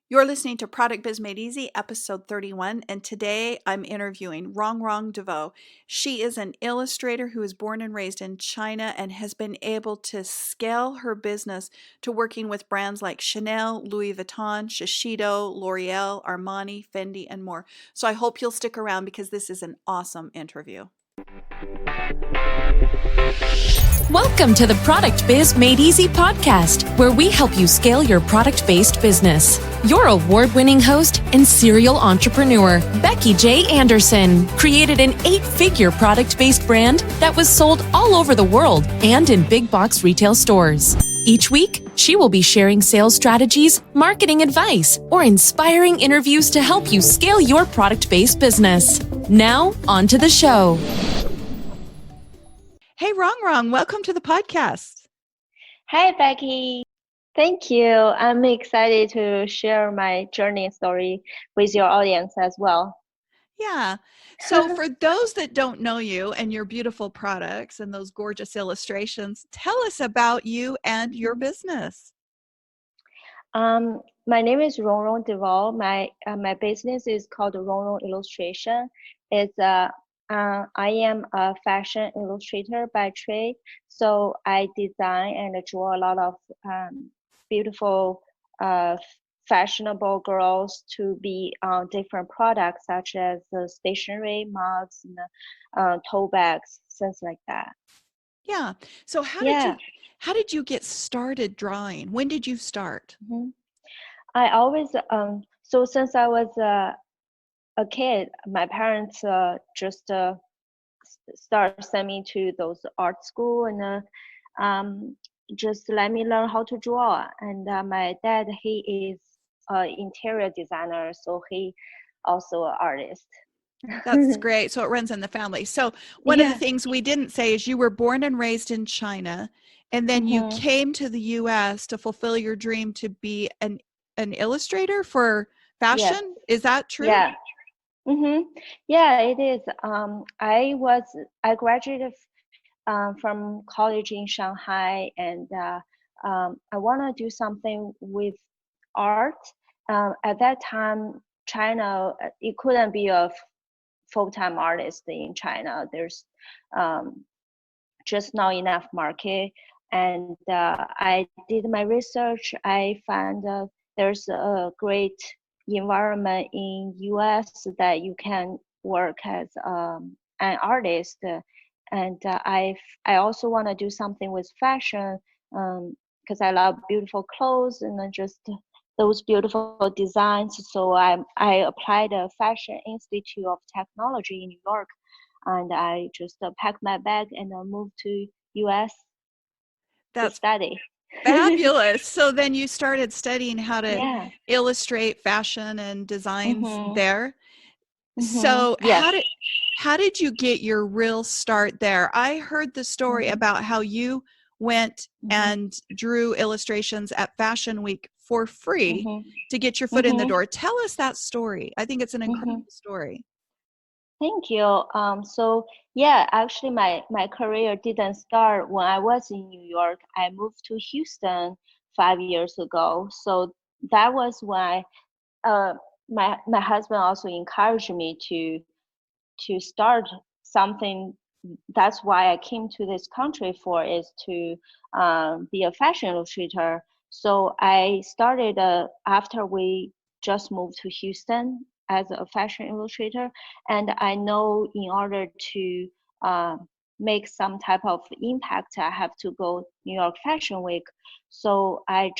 You're listening to Product Biz Made Easy, episode 31, and today I'm interviewing Rongrong Devoe. She is an illustrator who was born and raised in China and has been able to scale her business to working with brands like Chanel, Louis Vuitton, Shiseido, L'Oreal, Armani, Fendi, and more. So I hope you'll stick around because this is an awesome interview. Welcome to the Product Biz Made Easy podcast, where we help you scale your product-based business. Your award-winning host and serial entrepreneur, Becky J. Anderson, created an 8-figure product-based brand that was sold all over the world and in big box retail stores. Each week, she will be sharing sales strategies, marketing advice, or inspiring interviews to help you scale your product-based business. Now, on to the show. Hey, Rongrong, welcome to the podcast. Hi, Becky. Thank you. I'm excited to share my journey story with your audience as well. Yeah. So for those that don't know you and your beautiful products and those gorgeous illustrations, tell us about you and your business. My name is Rongrong Devoe. My business is called Rongrong Illustration. I am a fashion illustrator by trade, so I design and draw a lot of beautiful, fashionable girls to be on different products such as stationery, mugs, and tote bags, things like that. Yeah. So how did you get started drawing? When did you start? Mm-hmm. I always so since I was a kid, my parents just start sending me to those art school and just let me learn how to draw. And my dad, he is an interior designer, so he also an artist. That's great. So it runs in the family. So one of the Yeah. things we didn't say is you were born and raised in China, and then you came to the US to fulfill your dream to be an illustrator for fashion. Yes. Is that true? Yeah. Yeah, it is. I graduated from college in Shanghai, and I want to do something with art. At that time, China, it couldn't be a full-time artist in China. There's just not enough market. And I did my research. I found there's a great environment in US that you can work as an artist. And I also want to do something with fashion because I love beautiful clothes and then just those beautiful designs. So I applied a Fashion Institute of Technology in New York, and I just packed my bag and moved to US to That's study. fabulous. So then you started studying how to Yeah. illustrate fashion and designs there. So Yes. how did you get your real start there? I heard the story about how you went and drew illustrations at Fashion Week for free to get your foot in the door. Tell us that story. I think it's an incredible story. Thank you. So yeah, actually my career didn't start when I was in New York. I moved to Houston 5 years ago. So that was when uh, my husband also encouraged me to start something. That's why I came to this country for, is to be a fashion illustrator. So I started after we just moved to Houston as a fashion illustrator, and I know in order to uh, make some type of impact, I have to go New York Fashion Week. So I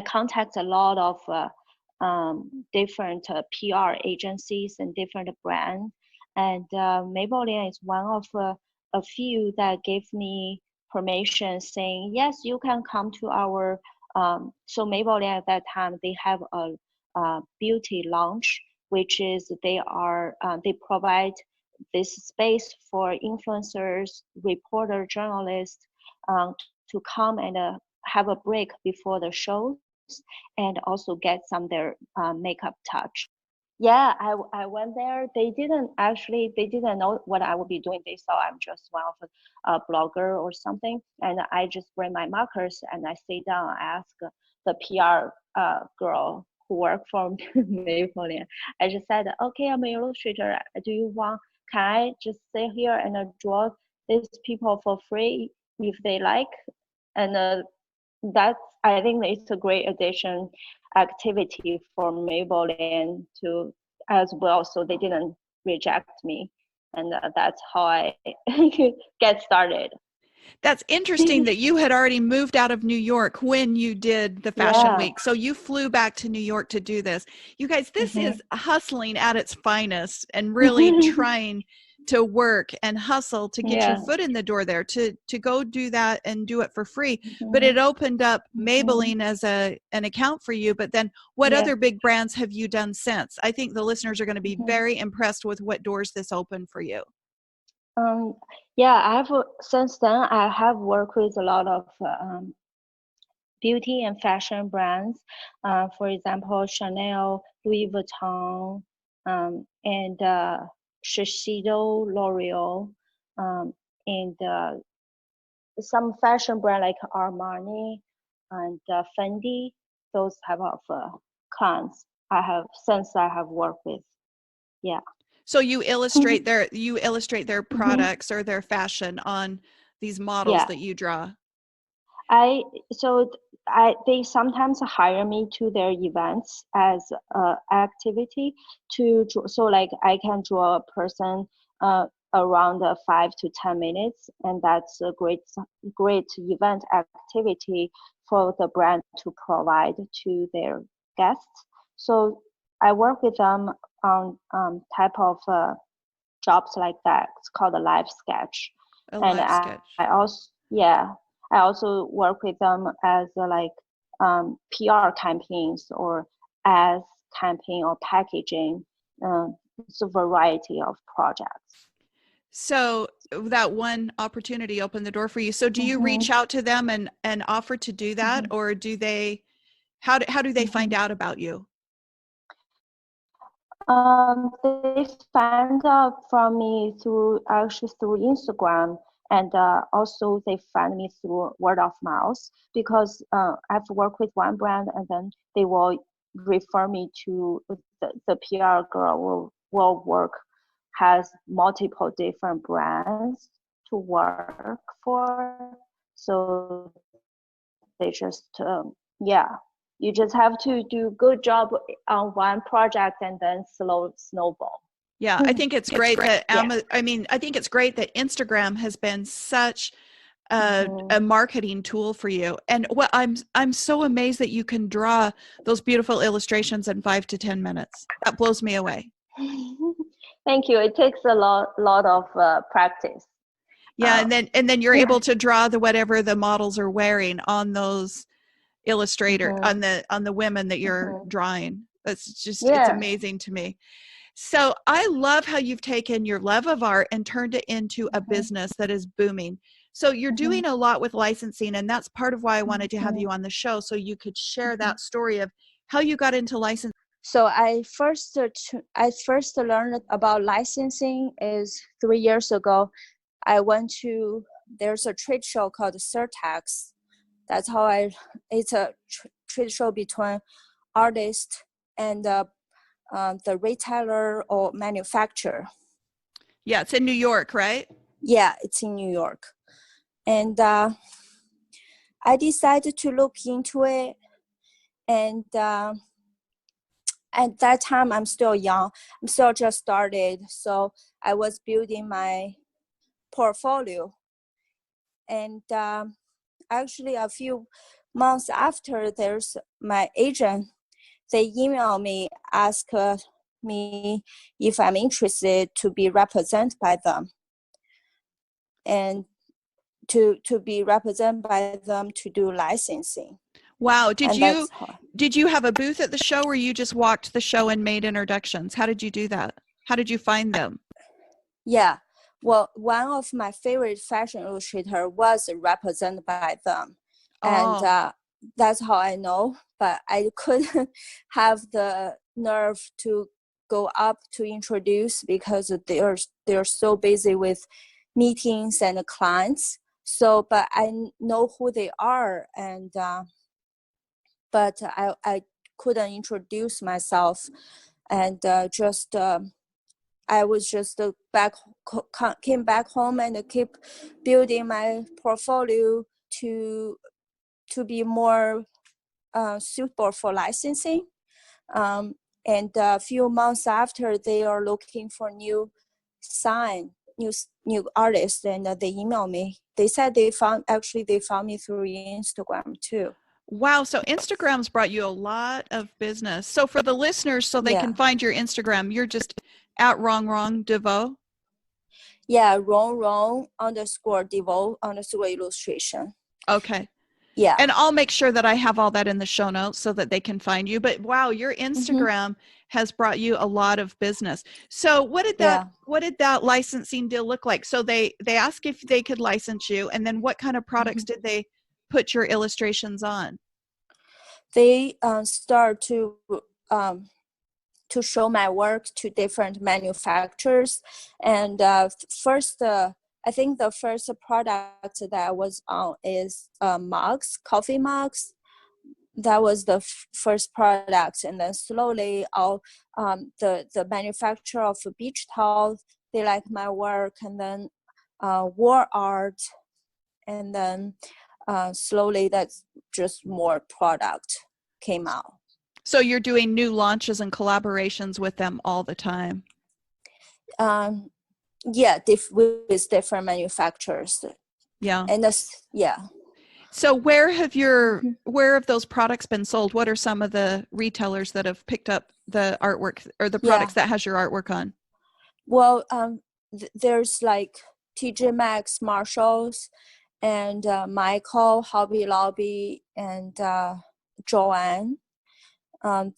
contact a lot of different PR agencies and different brands, and Maybelline is one of a few that gave me permission, saying yes, you can come to our. So Maybelline at that time they have a beauty lounge, which is they provide this space for influencers, reporter, journalists to come and have a break before the shows and also get some their makeup touch. Yeah, I went there. They didn't know what I would be doing. They thought I'm just one of a blogger or something. And I just bring my markers and I sit down. I ask the PR girl who worked for Maybelline. I just said, okay, I'm an illustrator. Can I just sit here and draw these people for free if they like? And I think it's a great addition activity for Maybelline to as well, so they didn't reject me, and that's how I get started. That's interesting that you had already moved out of New York when you did the Fashion Yeah. Week. So you flew back to New York to do this. You guys, this is hustling at its finest and really trying to work and hustle to get your foot in the door there, to go do that and do it for free. But it opened up Maybelline as an account for you. But then what other big brands have you done since? I think the listeners are going to be very impressed with what doors this opened for you. Since then I have worked with a lot of beauty and fashion brands. For example, Chanel, Louis Vuitton, and Shiseido, L'Oreal, and some fashion brand like Armani and Fendi. Those type of clients I have worked with. Yeah. So you illustrate their products or their fashion on these models that you draw. They sometimes hire me to their events as activity like I can draw a person around 5 to 10 minutes, and that's a great event activity for the brand to provide to their guests. So I work with them on type of jobs like that. It's called a live sketch. I also work with them as PR campaigns or ads campaign or packaging. It's a variety of projects. So that one opportunity opened the door for you. So do you reach out to them and offer to do that, or do they? How do they find out about you? They find out from me through Instagram, and also they find me through word of mouth, because I've worked with one brand, and then they will refer me to the PR girl has multiple different brands to work for. So they just you just have to do good job on one project and then snowball. Yeah, I think it's great that I think it's great that Instagram has been such a marketing tool for you. And what I'm so amazed that you can draw those beautiful illustrations in 5 to 10 minutes. That blows me away. Thank you. It takes a lot of practice. Yeah, and then you're able to draw whatever the models are wearing on those illustrator on the women that you're drawing. That's just it's amazing to me. So I love how you've taken your love of art and turned it into a business that is booming. So you're doing a lot with licensing, and that's part of why I wanted to have you on the show, so you could share that story of how you got into licensing. So I first learned about licensing is 3 years ago. I went to, there's a trade show called Surtax. That's how it's a trade show between artists and the retailer or manufacturer. Yeah, it's in New York, right? Yeah, it's in New York. And I decided to look into it. And at that time, I'm still young. I'm still just started. So I was building my portfolio. And actually, a few months after, there's my agent. They email me, ask me if I'm interested to be represented by them, and to be represented by them to do licensing. Wow. Did you have a booth at the show, or you just walked the show and made introductions? How did you do that? How did you find them? Yeah. Well, one of my favorite fashion illustrator was represented by them. And that's how I know, but I couldn't have the nerve to go up to introduce because they're so busy with meetings and clients. So, but I know who they are, and but I couldn't introduce myself, and I was just came back home and keep building my portfolio to be more suitable for licensing. And a few months after, they are looking for new artists, and they email me. They said they found me through Instagram too. Wow. So Instagram's brought you a lot of business. So for the listeners, so they can find your Instagram, you're just at Rongrong Devoe? Yeah, Rongrong _ Devoe _ illustration. Okay. Yeah. And I'll make sure that I have all that in the show notes so that they can find you. But wow, your Instagram has brought you a lot of business. So what did that licensing deal look like? So they asked if they could license you, and then what kind of products did they put your illustrations on? They start to show my work to different manufacturers, and first I think the first product that I was on is mugs, coffee mugs. That was the first product, and then slowly the manufacturer of beach towels, they like my work, and then wall art, and then slowly that's just more product came out. So you're doing new launches and collaborations with them all the time? Yeah, with different manufacturers. Yeah. And yeah. So where have those products been sold? What are some of the retailers that have picked up the artwork or the products that has your artwork on? Well, there's like TJ Maxx, Marshalls, and Michael, Hobby Lobby, and Joanne.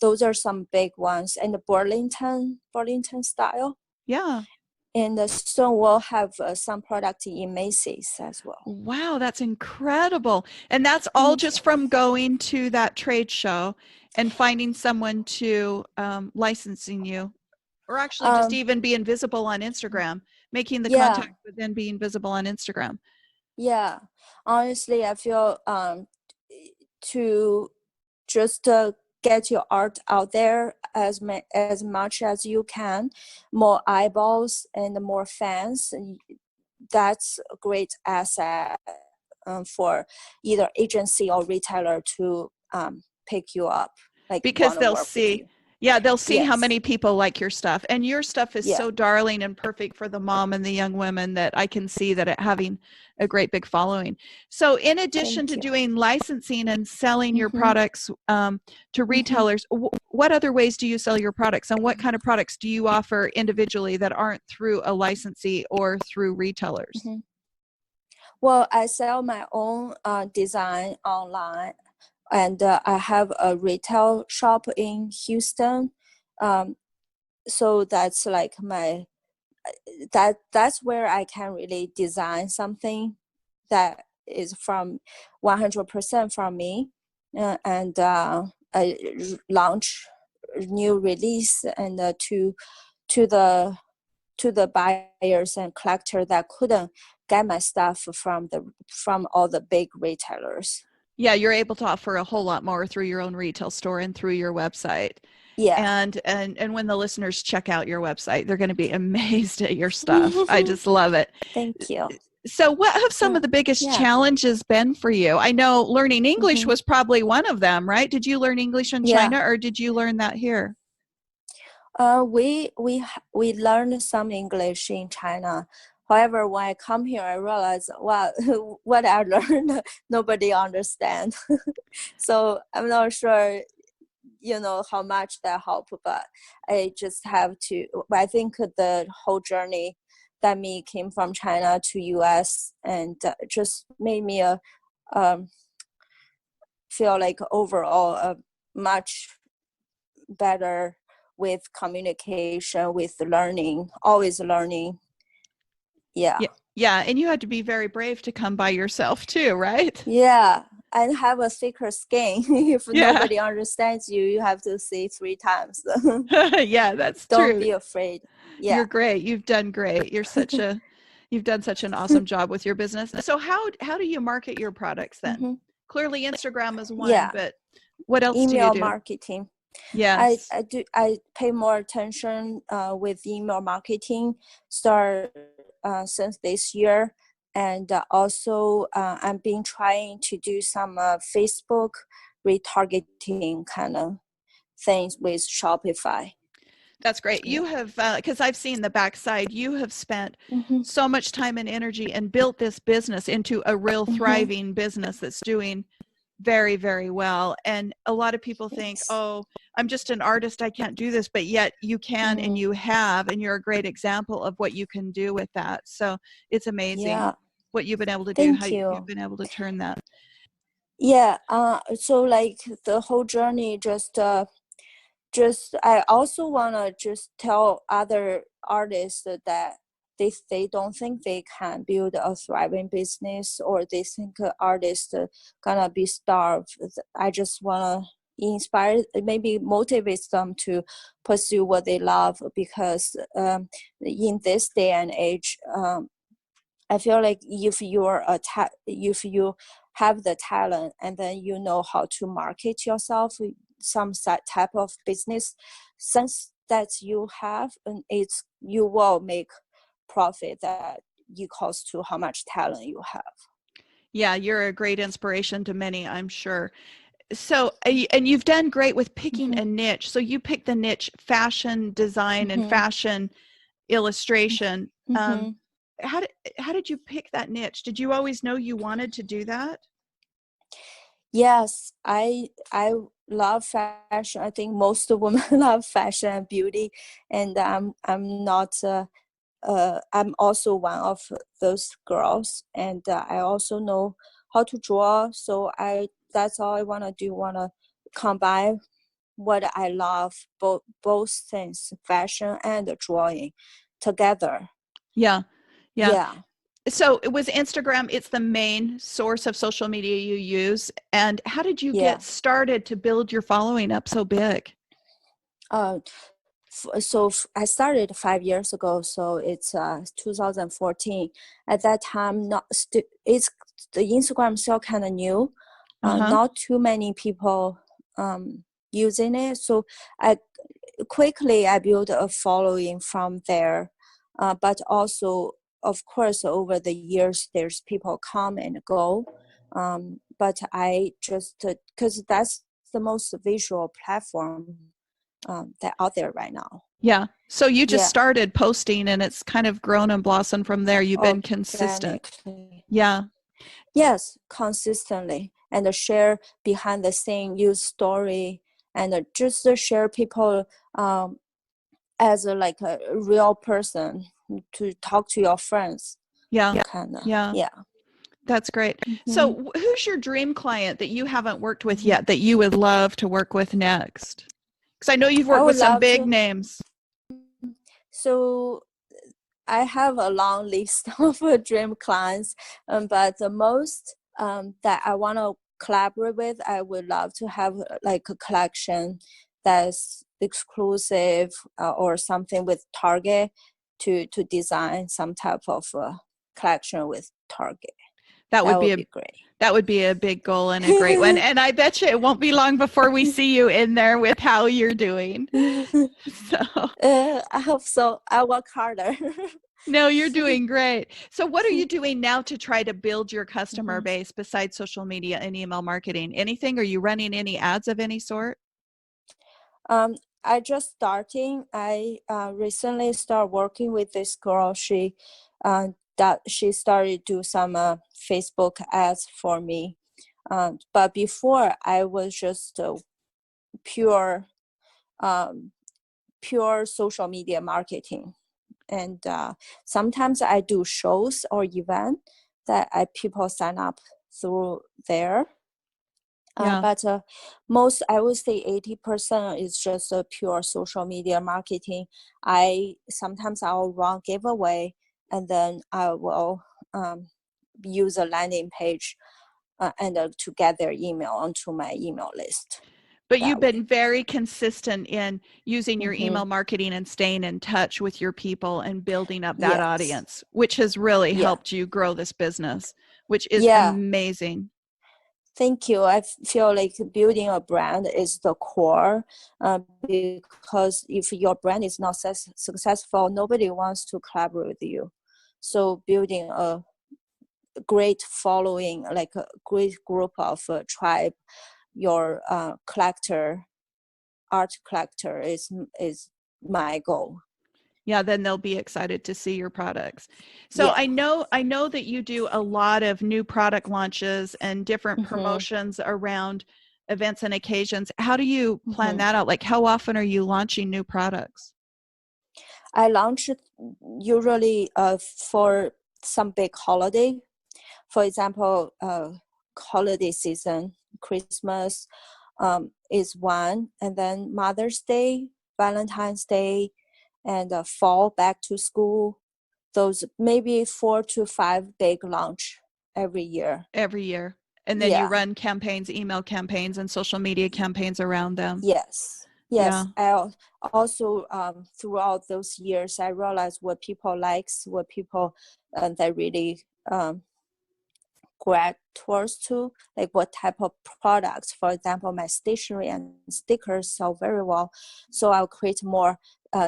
Those are some big ones, and the Burlington style. Yeah. And soon we'll have some product in Macy's as well. Wow, that's incredible. And that's all just from going to that trade show and finding someone to licensing you, or actually just even being visible on Instagram, making the contact, but then being visible on Instagram. Yeah, honestly, I feel to just get your art out there as much as you can, more eyeballs and more fans. That's a great asset for either agency or retailer to pick you up. Like, because they'll see. Yeah, they'll see how many people like your stuff. And your stuff is so darling and perfect for the mom and the young women that I can see that it having a great big following. So in addition to doing licensing and selling your products to retailers, what other ways do you sell your products? And what kind of products do you offer individually that aren't through a licensee or through retailers? Well, I sell my own design online. And I have a retail shop in Houston. So that's like that's where I can really design something that is from 100% from me. And I launch new release and to the buyers and collector that couldn't get my stuff from all the big retailers. Yeah, you're able to offer a whole lot more through your own retail store and through your website. Yeah. And when the listeners check out your website, they're going to be amazed at your stuff. I just love it. Thank you. So what have some of the biggest challenges been for you? I know learning English was probably one of them, right? Did you learn English in China or did you learn that here? We learned some English in China. However, when I come here, I realized, wow, what I learned, nobody understands. So I'm not sure, how much that helped, but I just have to, I think the whole journey that me came from China to US and just made me feel like overall much better with communication, with learning, always learning. Yeah. And you had to be very brave to come by yourself too, right? Yeah. And have a thicker skin. If nobody understands you, you have to say 3 times. Yeah, that's true. Don't be afraid. Yeah. You're great. You've done great. You've done such an awesome job with your business. So how do you market your products then? Clearly Instagram is one, but What else do you email do? marketing. Yes. I pay more attention with email marketing start since this year, and also I've been trying to do some Facebook retargeting kind of things with Shopify. That's great. You have, because I've seen the backside, you have spent so much time and energy and built this business into a real thriving business that's doing very, very well. And a lot of people think, oh, I'm just an artist, I can't do this, but yet you can and you have, and you're a great example of what you can do with that. So it's amazing what you've been able to do, how you've been able to turn that. Yeah. So like the whole journey just I also want to just tell other artists that they don't think they can build a thriving business, or they think artists gonna be starved. I just want to inspire, maybe motivate them to pursue what they love, because in this day and age, I feel like if if you have the talent, and then you know how to market yourself, some type of business sense that you have, and you will make profit that equals to how much talent you have. Yeah, you're a great inspiration to many, I'm sure. So, and you've done great with picking a niche. So you picked the niche fashion design and fashion illustration. How did you pick that niche? Did you always know you wanted to do that? Yes, I love fashion. I think most women love fashion and beauty, and I'm not. I'm also one of those girls, and I also know how to draw. So that's all I want to do. Want to combine what I love, both things, fashion and drawing, together. Yeah. Yeah. So it was Instagram. It's the main source of social media you use. And how did you get started to build your following up so big? So I started 5 years ago. So it's 2014. At that time, it's the Instagram still kind of new. Not too many people using it. So I built a following from there. But also, of course, over the years, there's people come and go. But I just, because that's the most visual platform that out there right now. Yeah. So you just started posting, and it's kind of grown and blossomed from there. You've been consistent. Yeah. Yes, consistently, and share behind the scene, use story, and just share people as like a real person, to talk to your friends. Yeah. Kind of. Yeah. That's great. So who's your dream client that you haven't worked with yet that you would love to work with next? Because I know you've worked with some big names. So I have a long list of dream clients, but the most that I want to collaborate with, I would love to have like a collection that's exclusive, or something with Target, to design some type of collection with Target. That would be great. That would be a big goal and a great one. And I bet you it won't be long before we see you in there with how you're doing. So I hope so. I work harder. No, you're doing great. So what are you doing now to try to build your customer base besides social media and email marketing? Anything? Are you running any ads of any sort? I just starting. I recently started working with this girl. She started do some Facebook ads for me. But before, I was just pure social media marketing. And sometimes I do shows or event that people sign up through there. But most, I would say 80% is just a pure social media marketing. Sometimes I'll run giveaway, and then I will use a landing page and to get their email onto my email list. But you've been very consistent in using your email marketing and staying in touch with your people and building up that audience, which has really helped you grow this business, which is amazing. Thank you. I feel like building a brand is the core, because if your brand is not successful, nobody wants to collaborate with you. So building a great following, like a great group of tribe, your art collector is my goal. Yeah, then they'll be excited to see your products. So Yeah. I know that you do a lot of new product launches and different promotions around events and occasions. How do you plan that out? Like, how often are you launching new products? I launch it usually for some big holiday. For example, holiday season, Christmas is one, and then Mother's Day, Valentine's Day, and fall back to school. Those maybe 4 to 5 big launch every year. Every year. And then you run campaigns, email campaigns, and social media campaigns around them. Yes. Yeah. I also throughout those years, I realized what people likes, what people that really grad towards to, like what type of products. For example, my stationery and stickers sell very well, so I'll create more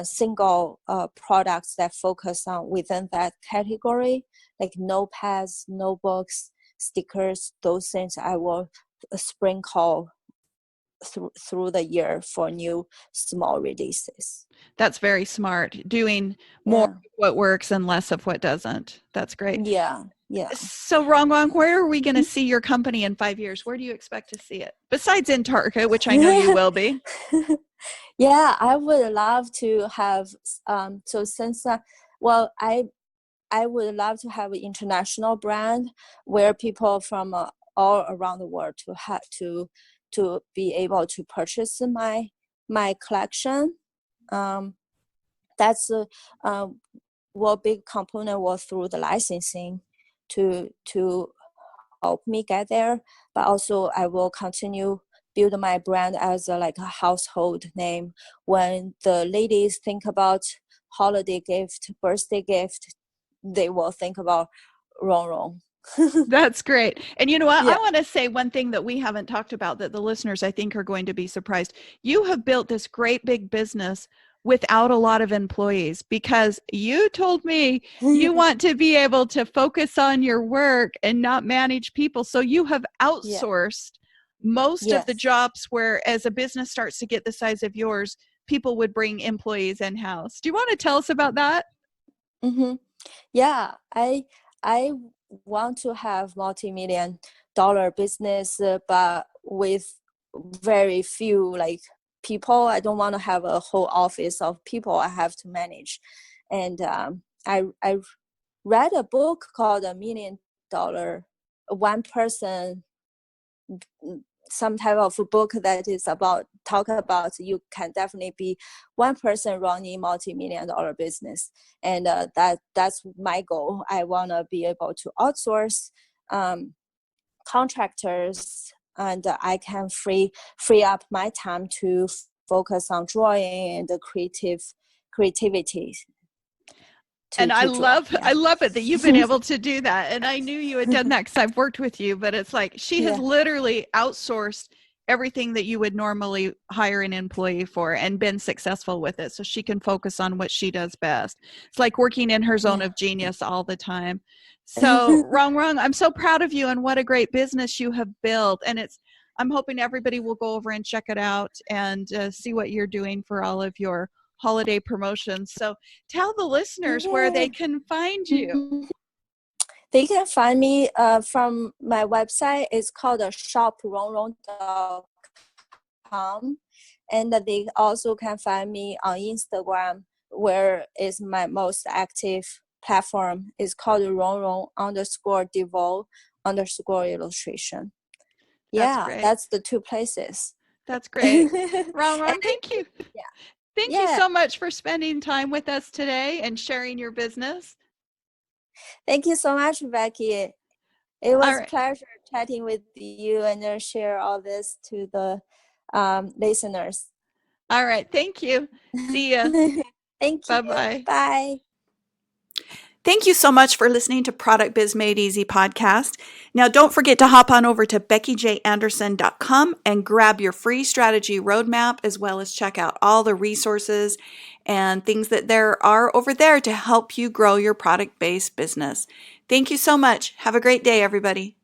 single products that focus on within that category, like notepads, notebooks, stickers. Those things I will sprinkle through the year for new small releases. That's very smart. Doing more of what works and less of what doesn't. That's great. Yeah. So Rongrong, where are we going to see your company in 5 years? Where do you expect to see it? Besides in Tarka, which I know you will be. Yeah, I would love to have so since I would love to have an international brand where people from all around the world to have to be able to purchase my collection. That's what big component was through the licensing to help me get there. But also I will continue build my brand as like a household name. When the ladies think about holiday gift, birthday gift, they will think about Rongrong. That's great. And you know what? I want to say one thing that we haven't talked about that the listeners I think are going to be surprised. You have built this great big business without a lot of employees, because you told me you want to be able to focus on your work and not manage people. So you have outsourced most of the jobs where, as a business starts to get the size of yours, people would bring employees in-house. Do you want to tell us about that? Yeah, I want to have multi-million-dollar business, but with very few like people. I don't want to have a whole office of people I have to manage. And I read a book called $1 Million One Person, some type of book that is talk about you can definitely be one person running multi-million-dollar business, and that's my goal. I want to be able to outsource contractors, and I can free up my time to focus on drawing and the creativity. And I love it that you've been able to do that. And I knew you had done that because I've worked with you, but it's like she has literally outsourced everything that you would normally hire an employee for and been successful with it, so she can focus on what she does best. It's like working in her zone of genius all the time. So Rongrong, I'm so proud of you, and what a great business you have built. And I'm hoping everybody will go over and check it out and see what you're doing for all of your holiday promotions. So tell the listeners where they can find you. They can find me from my website. It's called shoprongrong.com, and they also can find me on Instagram, where is my most active platform. It's called Rongrong_Devoe_illustration. That's the two places. That's great. Rongrong, thank you. Thank you so much for spending time with us today and sharing your business. Thank you so much, Becky. It was a pleasure chatting with you and share all this to the listeners. All right. Thank you. See ya. Thank you. Bye-bye. Bye. Thank you so much for listening to Product Biz Made Easy podcast. Now, don't forget to hop on over to beckyjanderson.com and grab your free strategy roadmap, as well as check out all the resources and things that there are over there to help you grow your product-based business. Thank you so much. Have a great day, everybody.